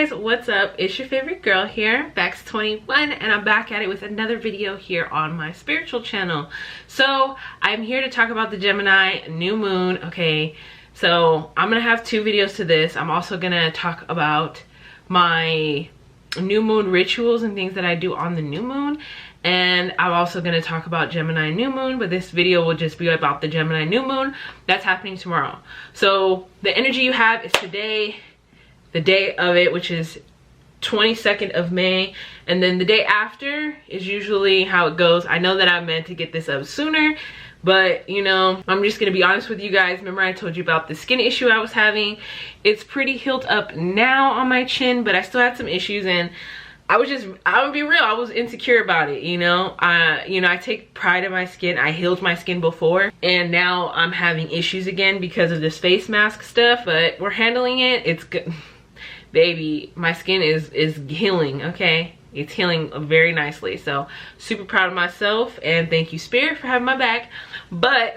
guys, what's up? It's your favorite girl here, Bex21, and I'm back at it with another video here on my spiritual channel. So I'm here to talk about the Gemini New Moon. Okay, so I'm gonna have two videos to this. I'm also gonna talk about my new moon rituals and things that I do on the new moon, and I'm also going to talk about Gemini New Moon, but this video will just be about the Gemini New Moon that's happening tomorrow. So the energy you have is today, the day of it, which is 22nd of May, and then the day after is usually how it goes. I know that I meant to get this up sooner, but you know, I'm just gonna be honest with you guys. Remember I told you about the skin issue I was having? It's pretty healed up now on my chin, but I still had some issues, and I would be real, I was insecure about it, you know. I take pride in my skin. I healed my skin before, and now I'm having issues again because of this face mask stuff, but we're handling it. It's good. Baby, my skin is healing, okay? It's healing very nicely. So super proud of myself, and thank you Spirit for having my back. But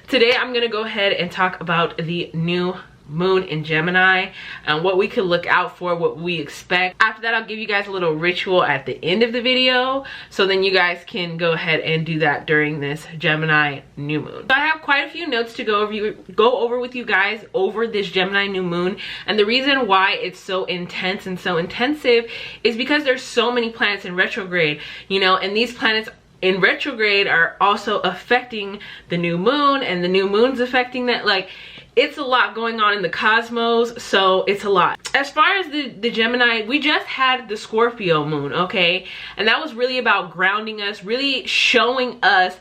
today I'm gonna go ahead and talk about the new moon in Gemini and what we could look out for, what we expect. After that, I'll give you guys a little ritual at the end of the video, so then you guys can go ahead and do that during this Gemini new moon. So I have quite a few notes to go over with you guys over this Gemini new moon, and the reason why it's so intense and so intensive is because there's so many planets in retrograde, you know, and these planets in retrograde are also affecting the new moon, and the new moon's affecting that. Like, it's a lot going on in the cosmos, so it's a lot. As far as the Gemini, we just had the Scorpio moon, okay? And that was really about grounding us, really showing us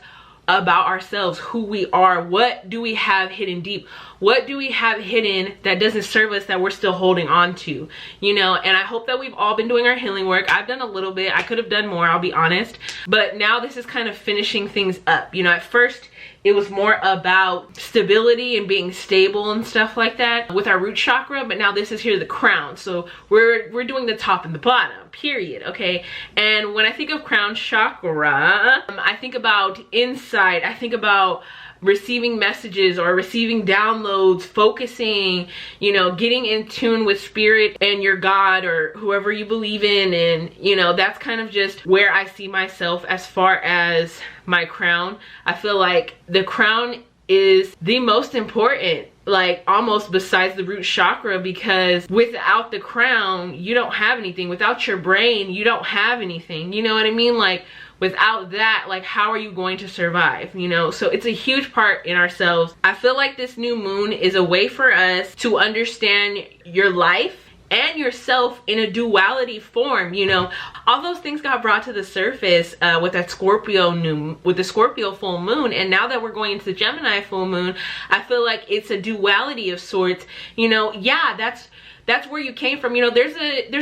about ourselves, who we are, what do we have hidden deep, what do we have hidden that doesn't serve us that we're still holding on to, you know. And I hope that we've all been doing our healing work. I've done a little bit, I could have done more, I'll be honest, but now this is kind of finishing things up. You know, at first it was more about stability and being stable and stuff like that with our root chakra, but now this is here, the crown. So we're doing the top and the bottom, period, okay? And when I think of crown chakra, I think about insight, I think about receiving messages or receiving downloads, focusing, you know, getting in tune with Spirit and your God or whoever you believe in. And you know, that's kind of just where I see myself as far as my crown. I feel like the crown is the most important, like almost besides the root chakra, because without the crown you don't have anything. Without your brain you don't have anything, you know what I mean? Like, without that, like, how are you going to survive, you know? So it's a huge part in ourselves. I feel like this new moon is a way for us to understand your life and yourself in a duality form, you know. All those things got brought to the surface with that with the Scorpio full moon, and now that we're going into the Gemini full moon, I feel like it's a duality of sorts, you know. Yeah, that's where you came from, you know. There's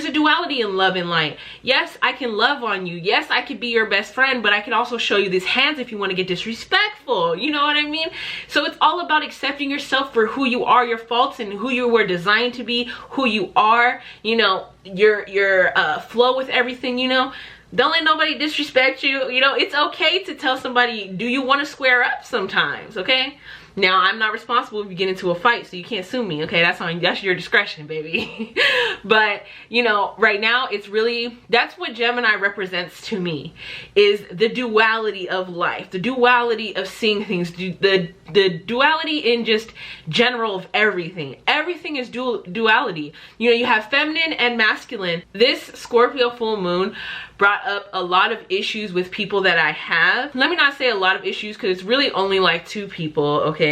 a duality in love and light. Yes, I can love on you. Yes, I could be your best friend, but I can also show you these hands if you want to get disrespectful, you know what I mean? So it's all about accepting yourself for who you are, your faults, and who you were designed to be, who you are, you know, your flow with everything, you know. Don't let nobody disrespect you, you know. It's okay to tell somebody, do you want to square up sometimes, okay? Now, I'm not responsible if you get into a fight, so you can't sue me, okay? That's your discretion, baby. But, you know, right now, it's really, that's what Gemini represents to me, is the duality of life, the duality of seeing things, the duality in just general of everything. Everything is duality. You know, you have feminine and masculine. This Scorpio full moon brought up a lot of issues with people that I have. Let me not say a lot of issues, because it's really only like 2 people, okay?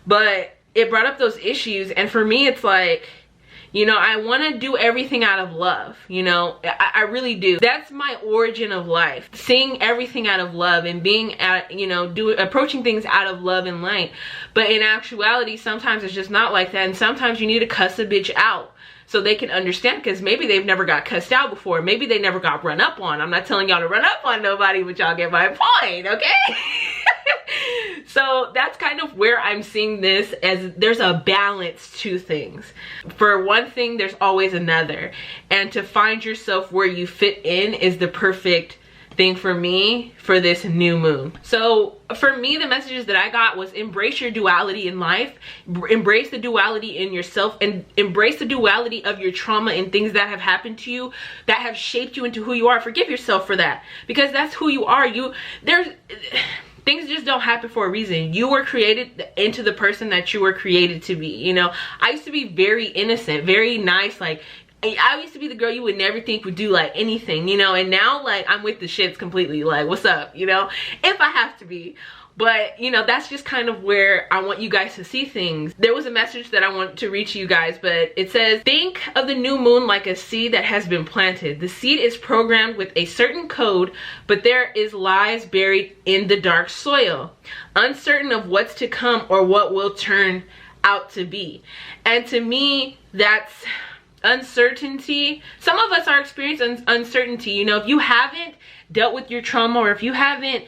But it brought up those issues, and for me it's like, you know, I want to do everything out of love, you know. I really do. That's my origin of life, seeing everything out of love and being at, you know, approaching things out of love and light. But in actuality, sometimes it's just not like that, and sometimes you need to cuss a bitch out so they can understand, because maybe they've never got cussed out before. Maybe they never got run up on. I'm not telling y'all to run up on nobody, but y'all get my point, okay? So that's kind of where I'm seeing this, as there's a balance to things. For one thing, there's always another. And to find yourself where you fit in is the perfect thing for me for this new moon. So for me, the messages that I got was embrace your duality in life, embrace the duality in yourself, and embrace the duality of your trauma and things that have happened to you that have shaped you into who you are. Forgive yourself for that, because that's who you are. Things just don't happen for a reason. You were created into the person that you were created to be. You know, I used to be very innocent, very nice. Like, I used to be the girl you would never think would do like anything, you know, and now like I'm with the shits completely. Like, what's up, you know, if I have to be. But, you know, that's just kind of where I want you guys to see things. There was a message that I want to reach you guys, but it says, think of the new moon like a seed that has been planted. The seed is programmed with a certain code, but there is lies buried in the dark soil, uncertain of what's to come or what will turn out to be. And to me, that's uncertainty. Some of us are experiencing uncertainty. You know, if you haven't dealt with your trauma, or if you haven't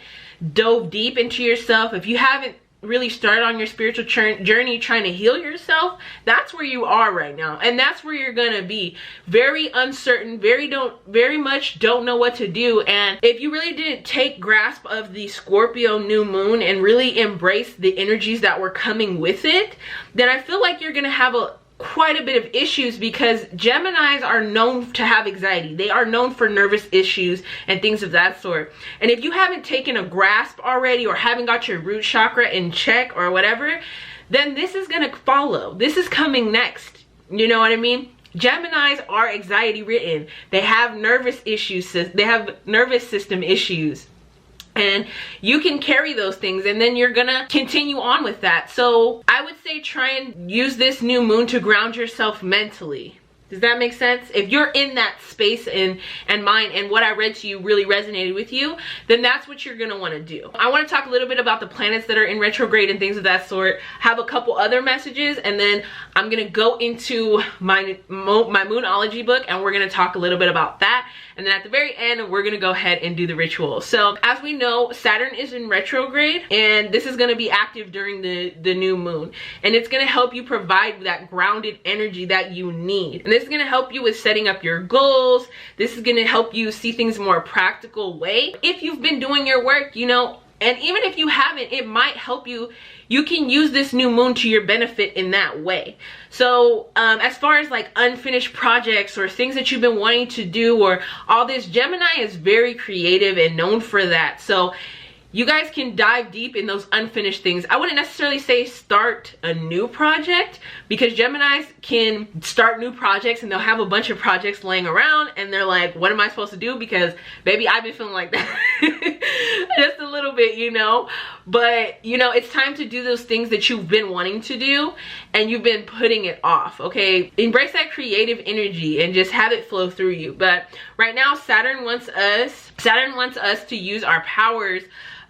dove deep into yourself, if you haven't really started on your spiritual journey trying to heal yourself, that's where you are right now, and that's where you're gonna be. Very uncertain, very much don't know what to do. And if you really didn't take grasp of the Scorpio new moon and really embrace the energies that were coming with it, then I feel like you're gonna have quite a bit of issues, because Geminis are known to have anxiety. They are known for nervous issues and things of that sort. And if you haven't taken a grasp already, or haven't got your root chakra in check or whatever, then this is gonna follow. This is coming next. You know what I mean? Geminis are anxiety ridden. They have nervous issues. They have nervous system issues. And you can carry those things, and then you're gonna continue on with that. So I would say try and use this new moon to ground yourself mentally. Does that make sense? If you're in that space and mind, and what I read to you really resonated with you, then that's what you're gonna want to do. I want to talk a little bit about the planets that are in retrograde and things of that sort. Have a couple other messages, and then I'm gonna go into my Moonology book, and we're gonna talk a little bit about that. And then at the very end, we're gonna go ahead and do the ritual. So as we know, Saturn is in retrograde, and this is gonna be active during the new moon. And it's gonna help you provide that grounded energy that you need. And this is gonna help you with setting up your goals. This is gonna help you see things more practical way. If you've been doing your work, you know, and even if you haven't, it might help you. You can use this new moon to your benefit in that way. So as far as like unfinished projects or things that you've been wanting to do or all this, Gemini is very creative and known for that. So you guys can dive deep in those unfinished things. I wouldn't necessarily say start a new project, because Geminis can start new projects and they'll have a bunch of projects laying around, and they're like, what am I supposed to do? Because baby, I've been feeling like that just a little bit, you know. But you know, it's time to do those things that you've been wanting to do and you've been putting it off. Okay, embrace that creative energy and just have it flow through you. But right now, Saturn wants us to use our powers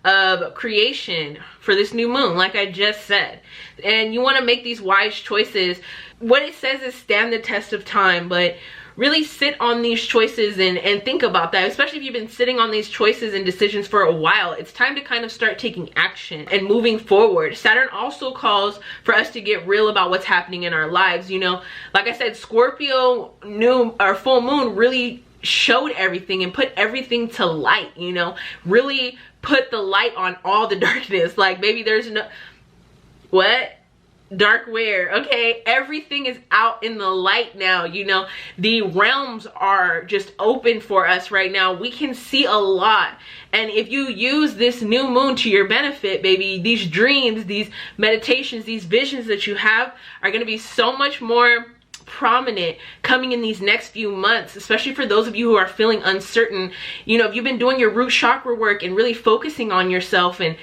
of creation for this new moon, like I just said. And you want to make these wise choices. What it says is stand the test of time, but really sit on these choices and think about that. Especially if you've been sitting on these choices and decisions for a while, it's time to kind of start taking action and moving forward. Saturn also calls for us to get real about what's happening in our lives. You know, like I said, Scorpio full moon really showed everything and put everything to light, you know, really put the light on all the darkness. Like, baby, there's no dark where, okay, everything is out in the light now. You know, the realms are just open for us right now. We can see a lot, and if you use this new moon to your benefit, baby, these dreams, these meditations, these visions that you have are going to be so much more prominent coming in these next few months, especially for those of you who are feeling uncertain. You know, if you've been doing your root chakra work and really focusing on yourself and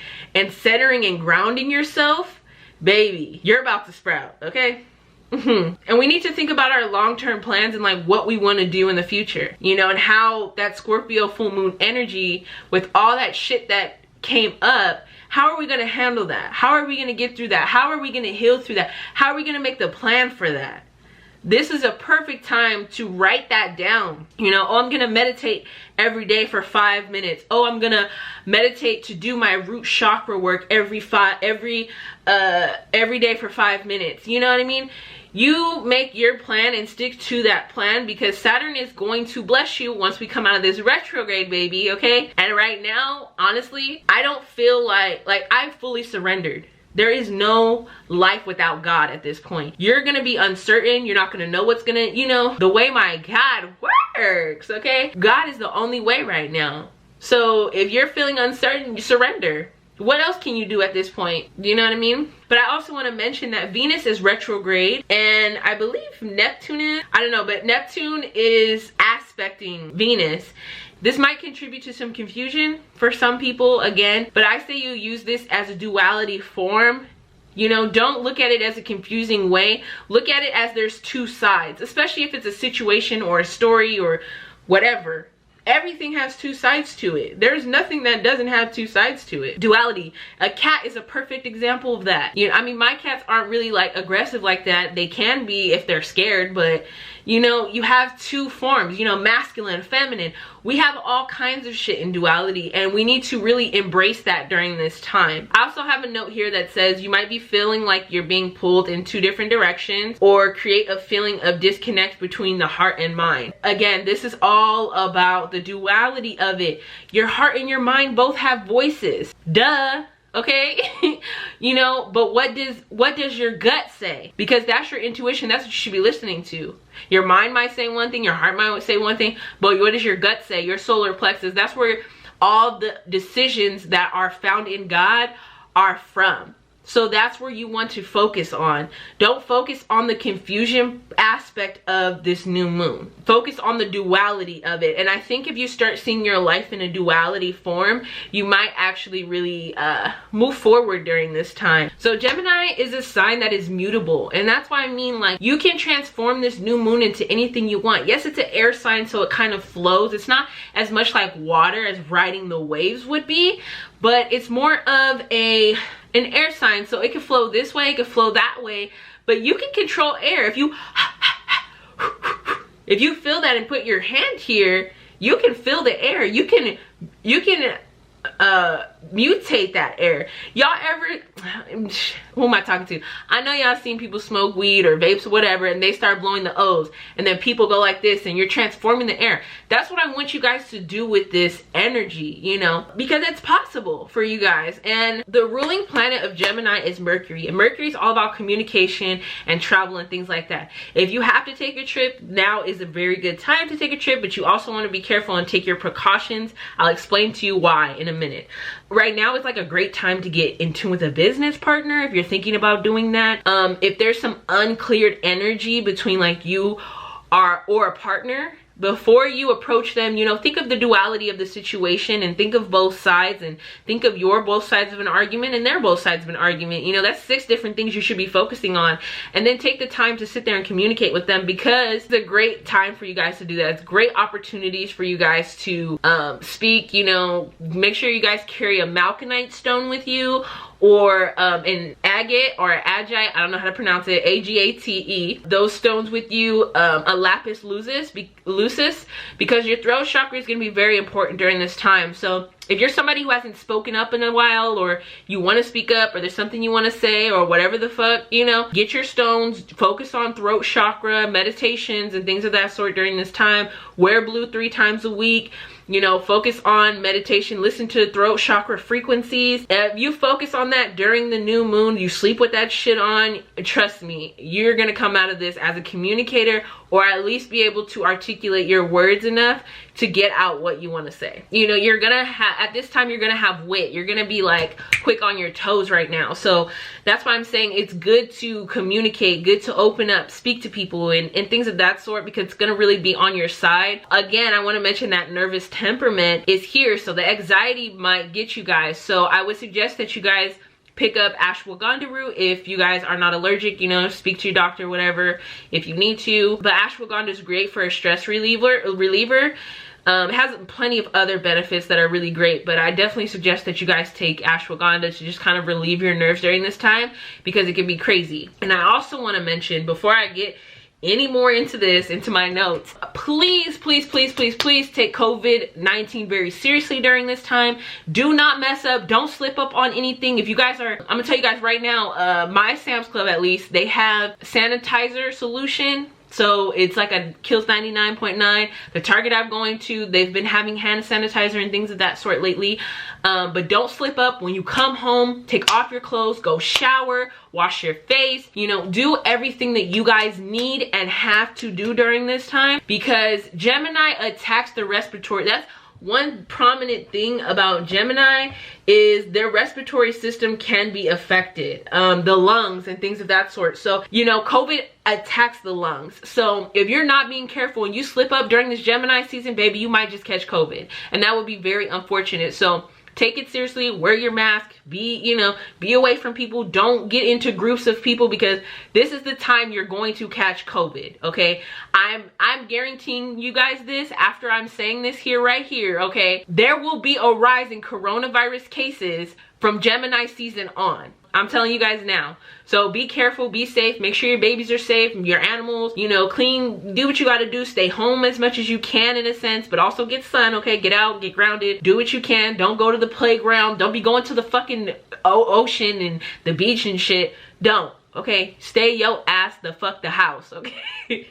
centering and grounding yourself, baby, you're about to sprout, okay? And we need to think about our long-term plans and like what we want to do in the future, you know, and how that Scorpio full moon energy with all that shit that came up, how are we going to handle that? How are we going to get through that? How are we going to heal through that? How are we going to make the plan for that? This is a perfect time to write that down. You know, oh, I'm gonna meditate every day for 5 minutes. Oh, I'm gonna meditate to do my root chakra work every day for 5 minutes. You know what I mean? You make your plan and stick to that plan, because Saturn is going to bless you once we come out of this retrograde, baby, okay? And right now, honestly, I don't feel like I've fully surrendered. There is no life without God at this point. You're gonna be uncertain. You're not gonna know what's gonna, you know, the way my God works, okay? God is the only way right now. So if you're feeling uncertain, you surrender. What else can you do at this point? Do you know what I mean? But I also want to mention that Venus is retrograde, and I believe Neptune is, I don't know, but Neptune is aspecting Venus. This might contribute to some confusion for some people again, but I say you use this as a duality form. You know, don't look at it as a confusing way. Look at it as there's two sides, especially if it's a situation or a story or whatever. Everything has two sides to it. There's nothing that doesn't have two sides to it. Duality. A cat is a perfect example of that. You know, I mean, my cats aren't really like aggressive like that. They can be if they're scared, but you know, you have two forms, you know, masculine, feminine. We have all kinds of shit in duality, and we need to really embrace that during this time. I also have a note here that says you might be feeling like you're being pulled in two different directions, or create a feeling of disconnect between the heart and mind. Again, this is all about the duality of it. Your heart and your mind both have voices. Duh. Okay. You know, but what does your gut say? Because that's your intuition. That's what you should be listening to. Your mind might say one thing, your heart might say one thing, but what does your gut say? Your solar plexus, that's where all the decisions that are found in God are from. So that's where you want to focus on. Don't focus on the confusion aspect of this new moon. Focus on the duality of it. And I think if you start seeing your life in a duality form, you might actually really move forward during this time. So Gemini is a sign that is mutable. And that's why I mean, like, you can transform this new moon into anything you want. Yes, it's an air sign, so it kind of flows. It's not as much like water as riding the waves would be, but it's more of an air sign, so it can flow this way, it can flow that way, but you can control air. If you feel that and put your hand here, you can feel the air. You can mutate that air. Y'all ever, who am I talking to? I know y'all seen people smoke weed or vapes or whatever, and they start blowing the O's, and then people go like this, and you're transforming the air. That's what I want you guys to do with this energy, you know, because it's possible for you guys. And the ruling planet of Gemini is Mercury, and Mercury is all about communication and travel and things like that. If you have to take a trip, now is a very good time to take a trip, but you also want to be careful and take your precautions. I'll explain to you why in a minute. Right now is like a great time to get in tune with a business partner if you're thinking about doing that. If there's some uncleared energy between like you or a partner, before you approach them, you know, think of the duality of the situation and think of both sides, and think of your both sides of an argument and their both sides of an argument. You know, that's 6 different things you should be focusing on, and then take the time to sit there and communicate with them, because it's a great time for you guys to do that. It's great opportunities for you guys to speak. You know, make sure you guys carry a malachite stone with you, or an agate or agite, I don't know how to pronounce it, A-G-A-T-E. Those stones with you, a lapis lucis, because your throat chakra is going to be very important during this time. So if you're somebody who hasn't spoken up in a while, or you want to speak up, or there's something you want to say, or whatever the fuck, you know, get your stones, focus on throat chakra, meditations, and things of that sort during this time. Wear blue 3 times a week. You know, focus on meditation, listen to throat chakra frequencies. If you focus on that during the new moon, you sleep with that shit on, trust me, you're gonna come out of this as a communicator, or at least be able to articulate your words enough to get out what you want to say. You know, you're gonna have, at this time, you're gonna have wit. You're gonna be like quick on your toes right now. So that's why I'm saying it's good to communicate, good to open up, speak to people, and things of that sort, because it's gonna really be on your side. Again, I want to mention that nervous temperament is here, so the anxiety might get you guys. So I would suggest that you guys pick up ashwagandha root if you guys are not allergic. You know, speak to your doctor, whatever, if you need to. But ashwagandha is great for a stress reliever. It has plenty of other benefits that are really great, but I definitely suggest that you guys take ashwagandha to just kind of relieve your nerves during this time, because it can be crazy. And I also want to mention, before I get any more into this, into my notes, please, please, please, please, please take COVID-19 very seriously during this time. Do not mess up. Don't slip up on anything. If you guys are, I'm gonna tell you guys right now, my Sam's Club at least, they have sanitizer solution. So it's like a kills 99.9. The Target I'm going to, they've been having hand sanitizer and things of that sort lately. But don't slip up. When you come home, take off your clothes, go shower, wash your face, you know, do everything that you guys need and have to do during this time, because Gemini attacks the respiratory. That's one prominent thing about Gemini, is their respiratory system can be affected, the lungs and things of that sort. So, you know, COVID attacks the lungs. So if you're not being careful and you slip up during this Gemini season, baby, you might just catch COVID. And that would be very unfortunate. So take it seriously, wear your mask, be away from people, don't get into groups of people, because this is the time you're going to catch COVID, okay? I'm guaranteeing you guys this after I'm saying this here, right here, okay? There will be a rise in coronavirus cases from Gemini season on. I'm telling you guys now. So be careful, be safe, make sure your babies are safe, your animals, you know, clean, do what you gotta do, stay home as much as you can in a sense, but also get sun, okay? Get out, get grounded, do what you can. Don't go to the playground, don't be going to the fucking ocean and the beach and shit. Don't, okay? Stay your ass the fuck the house, okay?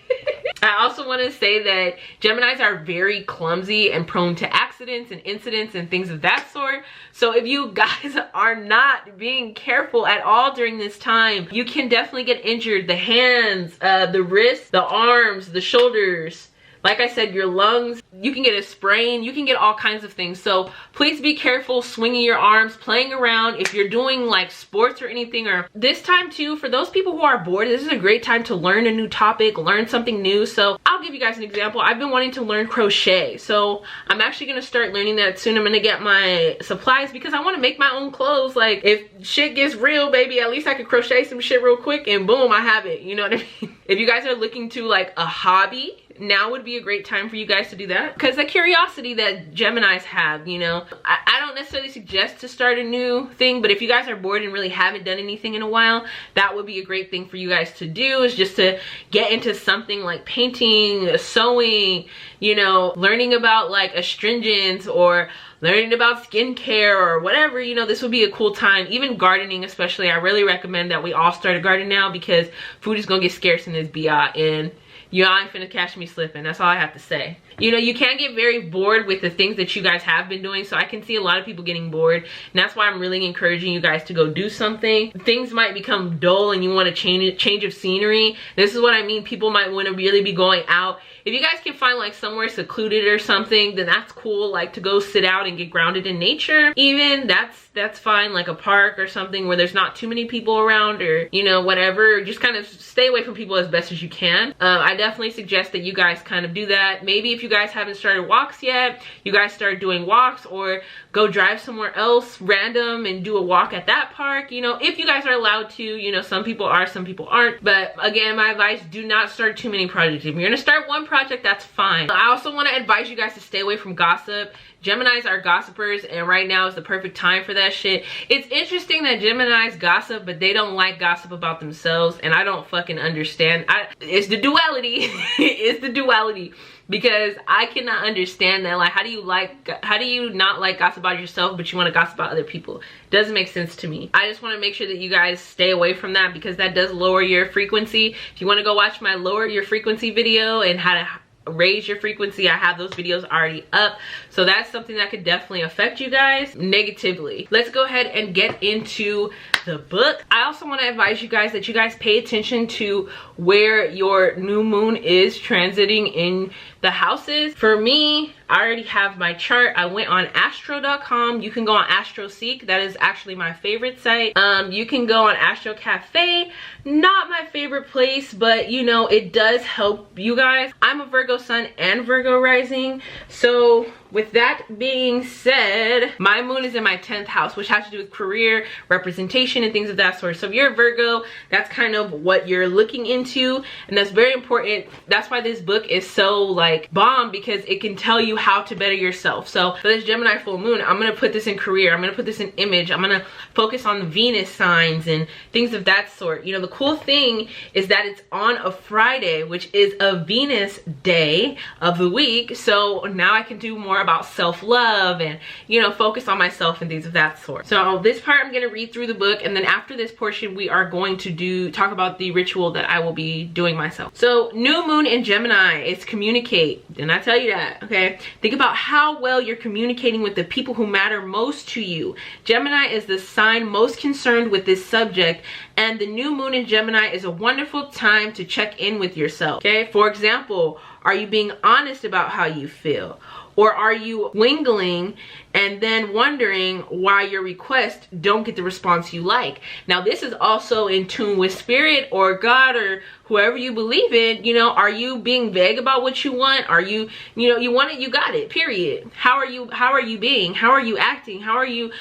I also want to say that Geminis are very clumsy and prone to accidents and incidents and things of that sort. So if you guys are not being careful at all during this time, you can definitely get injured. The hands, the wrists, the arms, the shoulders. Like I said, your lungs, you can get a sprain, you can get all kinds of things. So please be careful swinging your arms, playing around. If you're doing like sports or anything, or this time too, for those people who are bored, this is a great time to learn a new topic, learn something new. So I'll give you guys an example. I've been wanting to learn crochet. So I'm actually gonna start learning that soon. I'm gonna get my supplies because I wanna make my own clothes. Like if shit gets real, baby, at least I can crochet some shit real quick and boom, I have it. You know what I mean? If you guys are looking to like a hobby, now would be a great time for you guys to do that, because the curiosity that Geminis have, you know, I don't necessarily suggest to start a new thing, but if you guys are bored and really haven't done anything in a while, that would be a great thing for you guys to do, is just to get into something like painting, sewing, you know, learning about like astringents or learning about skincare or whatever. You know, this would be a cool time. Even gardening especially, I really recommend that we all start a garden now, because food is gonna get scarce in this BI, and y'all ain't finna catch me slipping. That's all I have to say. You know, you can get very bored with the things that you guys have been doing, so I can see a lot of people getting bored, and that's why I'm really encouraging you guys to go do something. Things might become dull and you want to change of scenery. This is what I mean. People might want to really be going out. If you guys can find like somewhere secluded or something, then that's cool, like to go sit out and get grounded in nature. Even that's fine, like a park or something where there's not too many people around, or you know, whatever. Just kind of stay away from people as best as you can. I definitely suggest that you guys kind of do that. Maybe if you guys haven't started walks yet, you guys start doing walks, or go drive somewhere else random and do a walk at that park, you know, if you guys are allowed to. You know, some people are, some people aren't, but again, my advice, do not start too many projects. If you're gonna start one project, that's fine. I also want to advise you guys to stay away from gossip. Geminis are gossipers, and right now is the perfect time for that shit. It's interesting that Geminis gossip, but they don't like gossip about themselves, and I don't fucking understand. It's the duality. It's the duality, because I cannot understand that. Like, how do you not like gossip about yourself, but you want to gossip about other people? Doesn't make sense to me. I just want to make sure that you guys stay away from that, because that does lower your frequency. If you want to go watch my lower your frequency video and how to raise your frequency, I have those videos already up. So that's something that could definitely affect you guys negatively. Let's go ahead and get into the book. I also want to advise you guys that you guys pay attention to where your new moon is transiting in the houses. For me, I already have my chart. I went on astro.com. You can go on AstroSeek. That is actually my favorite site. You can go on Astro Cafe. Not my favorite place, but you know, it does help you guys. I'm a Virgo Virgo sun and Virgo rising. So with that being said, my moon is in my 10th house, which has to do with career, representation, and things of that sort. So if you're a Virgo, that's kind of what you're looking into, and that's very important. That's why this book is so like bomb, because it can tell you how to better yourself. So for this Gemini full moon, I'm gonna put this in career, I'm gonna put this in image, I'm gonna focus on the Venus signs and things of that sort. You know, the cool thing is that it's on a Friday, which is a Venus day of the week. So now I can do more about self-love and, you know, focus on myself and things of that sort. So this part I'm going to read through the book, and then after this portion we are going to talk about the ritual that I will be doing myself. So new moon in Gemini is communicate. Didn't I tell you that? Okay, think about how well you're communicating with the people who matter most to you. Gemini is the sign most concerned with this subject, and the new moon in Gemini is a wonderful time to check in with yourself. Okay, for example, are you being honest about how you feel? Or are you wingling and then wondering why your requests don't get the response you like? Now this is also in tune with spirit or God or whoever you believe in. You know, are you being vague about what you want? Are you, you know, you want it, you got it, period. How are you being? How are you acting? How are you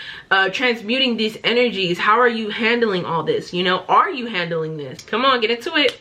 transmuting these energies? How are you handling all this? You know, are you handling this? Come on, get into it.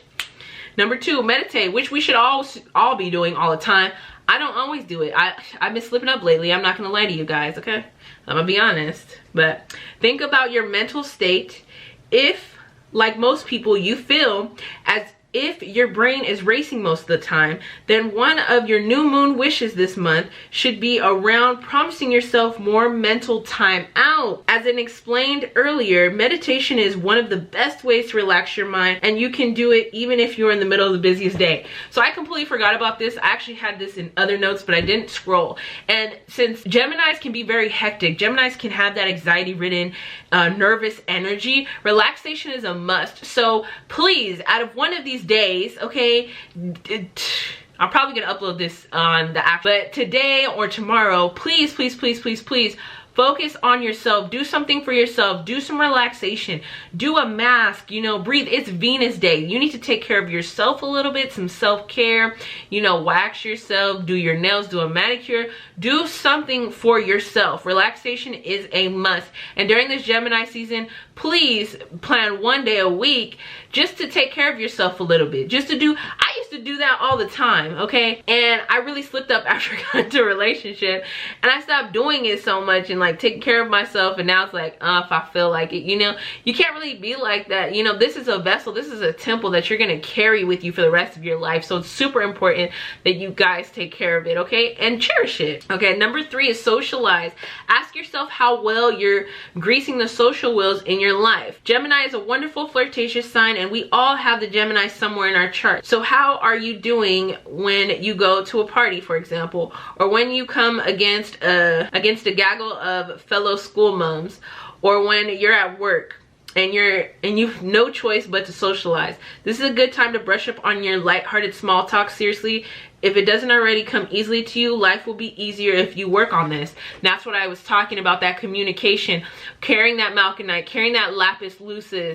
Number 2, meditate, which we should all be doing all the time. I don't always do it. I've been slipping up lately. I'm not gonna lie to you guys, okay? I'm gonna be honest. But think about your mental state. If, like most people, you feel as if your brain is racing most of the time, then one of your new moon wishes this month should be around promising yourself more mental time out. As I explained earlier, meditation is one of the best ways to relax your mind, and you can do it even if you're in the middle of the busiest day. So I completely forgot about this. I actually had this in other notes, but I didn't scroll. And since Geminis can be very hectic, Geminis can have that anxiety-ridden, nervous energy, relaxation is a must. So please, out of one of these days, okay, I'm probably gonna upload this on the app, but today or tomorrow, please, please, please, please, please focus on yourself. Do something for yourself. Do some relaxation. Do a mask, you know, breathe. It's Venus day. You need to take care of yourself a little bit, some self-care, you know, wax yourself, do your nails, do a manicure, do something for yourself. Relaxation is a must. And during this Gemini season, please plan one day a week just to take care of yourself a little bit. Just to do, I used to do that all the time, okay? And I really slipped up after I got into a relationship, and I stopped doing it so much and like taking care of myself. And now it's like, if I feel like it, you know, you can't really be like that. You know, this is a vessel, this is a temple that you're gonna carry with you for the rest of your life. So it's super important that you guys take care of it, okay? And cherish it. Okay, number 3 is socialize. Ask yourself how well you're greasing the social wheels in your life. Gemini is a wonderful flirtatious sign, and we all have the Gemini somewhere in our chart. So how are you doing when you go to a party, for example, or when you come against a gaggle of fellow school moms, or when you're at work and you've no choice but to socialize? This is a good time to brush up on your lighthearted small talk. Seriously, if it doesn't already come easily to you, life will be easier if you work on this. And that's what I was talking about, that communication, carrying that malachite, carrying that lapis lazuli,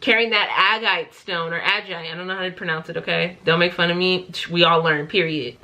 carrying that agate stone, or agite, I don't know how to pronounce it, okay? Don't make fun of me, we all learn, period.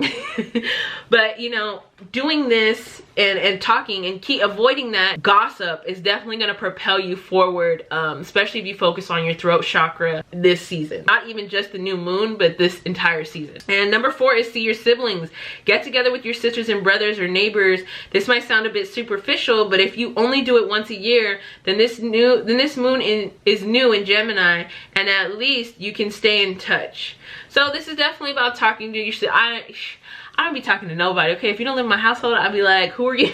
But you know, doing this and talking and keep avoiding that gossip is definitely going to propel you forward, especially if you focus on your throat chakra this season. Not even just the new moon, but this entire season. And number 4 is see your siblings. Get together with your sisters and brothers or neighbors. This might sound a bit superficial, but if you only do it once a year, then this moon is new in Gemini, and at least you can stay in touch. So this is definitely about talking to your I don't be talking to nobody, okay? If you don't live in my household, I'll be like, who are you?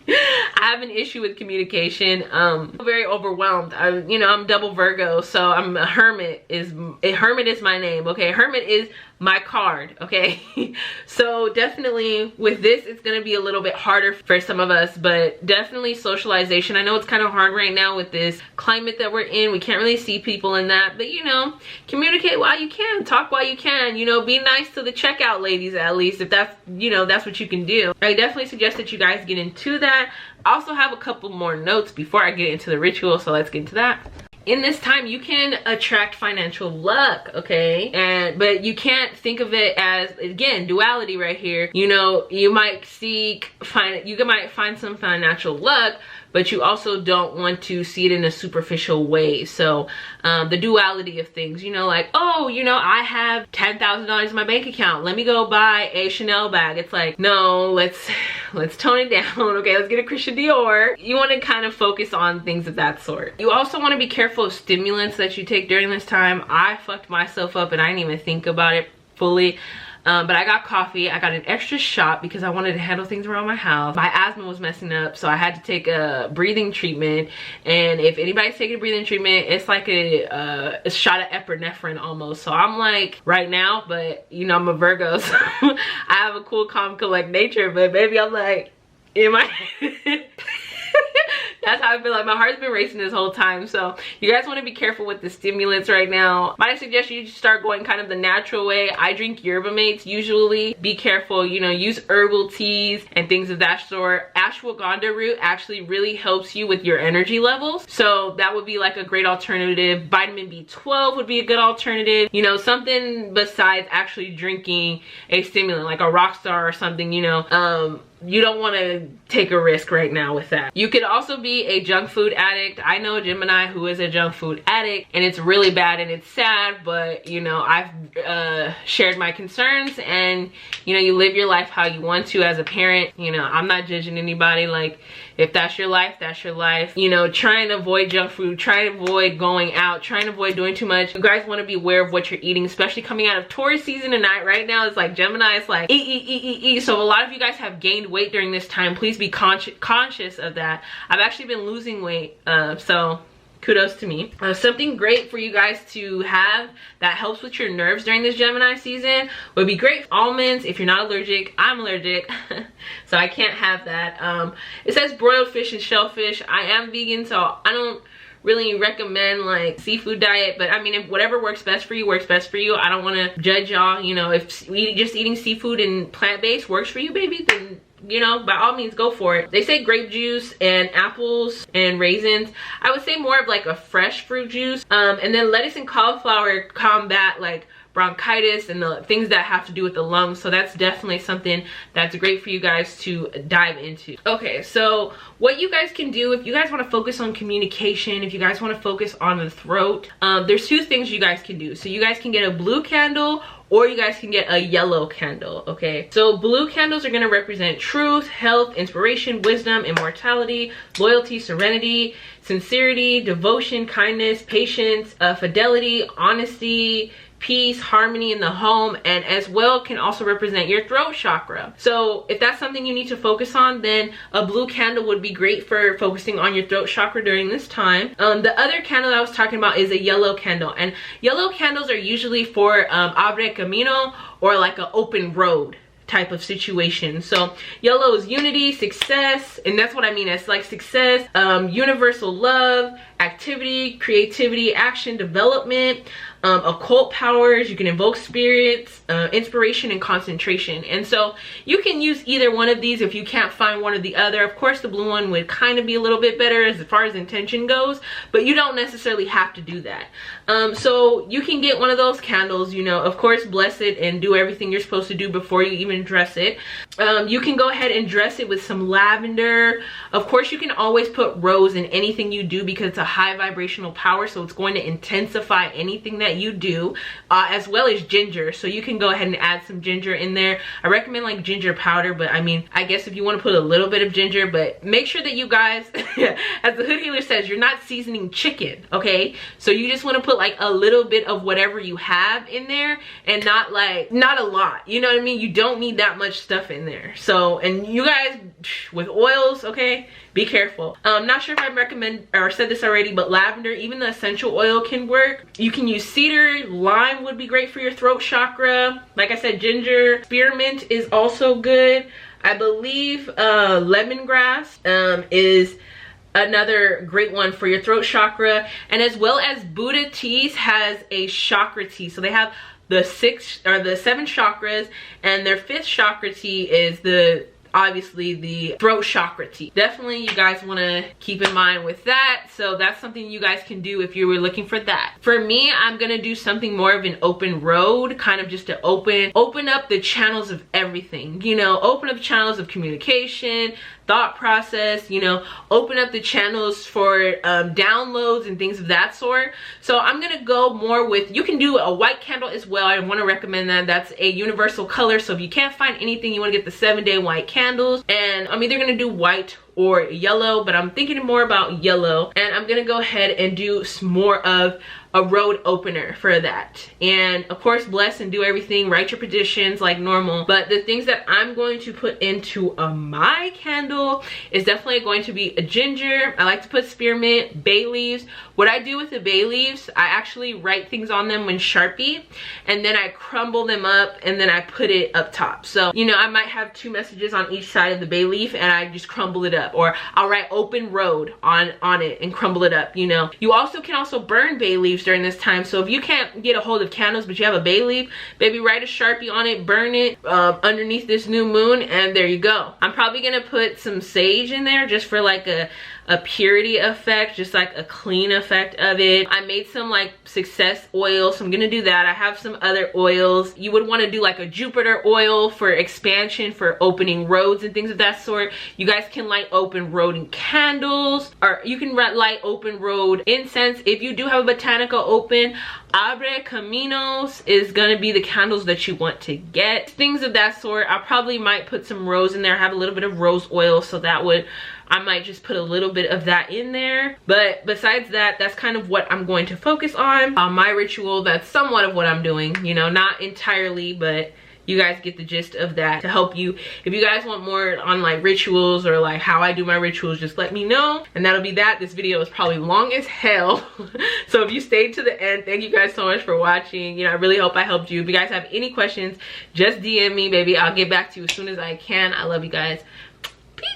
I have an issue with communication. I'm very overwhelmed. I'm double Virgo, so I'm a hermit. Hermit is my name, okay? Hermit is my card, okay? So definitely with this, it's gonna be a little bit harder for some of us, but definitely socialization. I know it's kind of hard right now with this climate that we're in. We can't really see people in that, but you know, communicate while you can, talk while you can, you know, be nice to the checkout ladies, at least, if that's, you know, that's what you can do. I definitely suggest that you guys get into that. I also have a couple more notes before I get into the ritual, so let's get into that. in this time you can attract financial luck, okay? But you can't think of it as, again, duality right here. You know, you might find some financial luck, but you also don't want to see it in a superficial way. So the duality of things, you know, like, oh, you know, I have $10,000 in my bank account, let me go buy a Chanel bag. It's like, no, let's tone it down. Okay, let's get a Christian Dior. You want to kind of focus on things of that sort. You also want to be careful of stimulants that you take during this time. I fucked myself up and I didn't even think about it fully. But I got coffee. I got an extra shot because I wanted to handle things around my house. My asthma was messing up, so I had to take a breathing treatment. And if anybody's taking a breathing treatment, it's like a shot of epinephrine almost. So I'm like, right now, but you know, I'm a Virgo, so I have a cool, calm, collect nature. But maybe I'm like, in my that's how I feel. Like my heart's been racing this whole time. So you guys want to be careful with the stimulants right now. Might suggest you start going kind of the natural way. I drink yerba mates usually. Be careful, you know, use herbal teas and things of that sort. Ashwagandha root actually really helps you with your energy levels, so that would be like a great alternative. Vitamin B12 would be a good alternative, you know, something besides actually drinking a stimulant like a Rockstar or something, you know. You don't want to take a risk right now with that. You could also be a junk food addict. I know a Gemini who is a junk food addict, and it's really bad and it's sad, but you know, I've shared my concerns, and you know, you live your life how you want to as a parent. You know, I'm not judging anybody. Like, if that's your life, that's your life. You know, try and avoid junk food, try and avoid going out, try and avoid doing too much. You guys want to be aware of what you're eating, especially coming out of Taurus season, and right now it's like Gemini, it's like eat. So a lot of you guys have gained weight during this time. Please be conscious of that. I've actually been losing weight, so kudos to me. Something great for you guys to have that helps with your nerves during this Gemini season would be great. Almonds, if you're not allergic. I'm allergic, so I can't have that. It says broiled fish and shellfish. I am vegan, so I don't really recommend like seafood diet, but I mean, if whatever works best for you works best for you. I don't want to judge y'all. You know, if just eating seafood and plant-based works for you, baby, then you know, by all means, go for it. They say grape juice and apples and raisins. I would say more of like a fresh fruit juice. And then lettuce and cauliflower combat like bronchitis and the things that have to do with the lungs. So that's definitely something that's great for you guys to dive into. Okay, so what you guys can do if you guys want to focus on communication, if you guys want to focus on the throat, there's two things you guys can do. So you guys can get a blue candle, or you guys can get a yellow candle, okay? So blue candles are gonna represent truth, health, inspiration, wisdom, immortality, loyalty, serenity, sincerity, devotion, kindness, patience, fidelity, honesty, peace, harmony in the home, and as well can also represent your throat chakra. So if that's something you need to focus on, then a blue candle would be great for focusing on your throat chakra during this time. The other candle I was talking about is a yellow candle, and yellow candles are usually for abre camino, or like an open road type of situation. So yellow is unity, success, and that's what I mean. It's like success, universal love, activity, creativity, action, development, occult powers. You can invoke spirits, inspiration, and concentration. And so you can use either one of these if you can't find one or the other. Of course, the blue one would kind of be a little bit better as far as intention goes, but you don't necessarily have to do that. So you can get one of those candles, you know, of course, bless it and do everything you're supposed to do before you even dress it. You can go ahead and dress it with some lavender. Of course, you can always put rose in anything you do because it's a high vibrational power, so it's going to intensify anything that you do, as well as ginger. So you can go ahead and add some ginger in there. I recommend like ginger powder, but I mean, I guess if you want to put a little bit of ginger, but make sure that you guys, as the Hood Healer says, you're not seasoning chicken, okay? So you just want to put like a little bit of whatever you have in there, and not a lot, you know what I mean? You don't need that much stuff in there. So, and you guys with oils, okay, be careful. I'm not sure if I recommend or said this already, but lavender, even the essential oil can work. You can use cedar, lime would be great for your throat chakra. Like I said, ginger, spearmint is also good. I believe lemongrass is another great one for your throat chakra. And as well as Buddha Teas has a chakra tea. So they have the 7 chakras, and their 5th chakra tea is the obviously the throat chakra tea. Definitely you guys want to keep in mind with that. So that's something you guys can do if you were looking for that. For me, I'm gonna do something more of an open road, kind of just to open up the channels of everything, you know, open up channels of communication, thought process, you know, open up the channels for downloads and things of that sort. So I'm gonna go more with, you can do a white candle as well. I want to recommend that. That's a universal color, so if you can't find anything, you want to get the 7-day white candles. And I'm either gonna do white or yellow, but I'm thinking more about yellow. And I'm gonna go ahead and do more of a road opener for that. And of course, bless and do everything, write your petitions like normal. But the things that I'm going to put into my candle is definitely going to be a ginger. I like to put spearmint, bay leaves. What I do with the bay leaves, I actually write things on them in Sharpie, and then I crumble them up, and then I put it up top. So, you know, I might have 2 messages on each side of the bay leaf, and I just crumble it up. Or I'll write open road on it and crumble it up, you know. You also can also burn bay leaves during this time. So if you can't get a hold of candles, but you have a bay leaf, baby, write a Sharpie on it, burn it underneath this new moon, and there you go. I'm probably gonna put some sage in there just for like a purity effect, just like a clean effect of it. I made some like success oil, so I'm gonna do that. I have some other oils. You would want to do like a Jupiter oil for expansion, for opening roads and things of that sort. You guys can light open road candles, or you can light open road incense. If you do have a botanical open, Abre Caminos is gonna be the candles that you want to get. Things of that sort. I probably might put some rose in there. I have a little bit of rose oil, so that would, I might just put a little bit of that in there. But besides that, that's kind of what I'm going to focus on. My ritual, that's somewhat of what I'm doing, you know, not entirely, but you guys get the gist of that to help you. If you guys want more on like rituals or like how I do my rituals, just let me know, and that'll be that. This video is probably long as hell. So if you stayed to the end, thank you guys so much for watching. You know, I really hope I helped you. If you guys have any questions, just DM me, baby. I'll get back to you as soon as I can. I love you guys.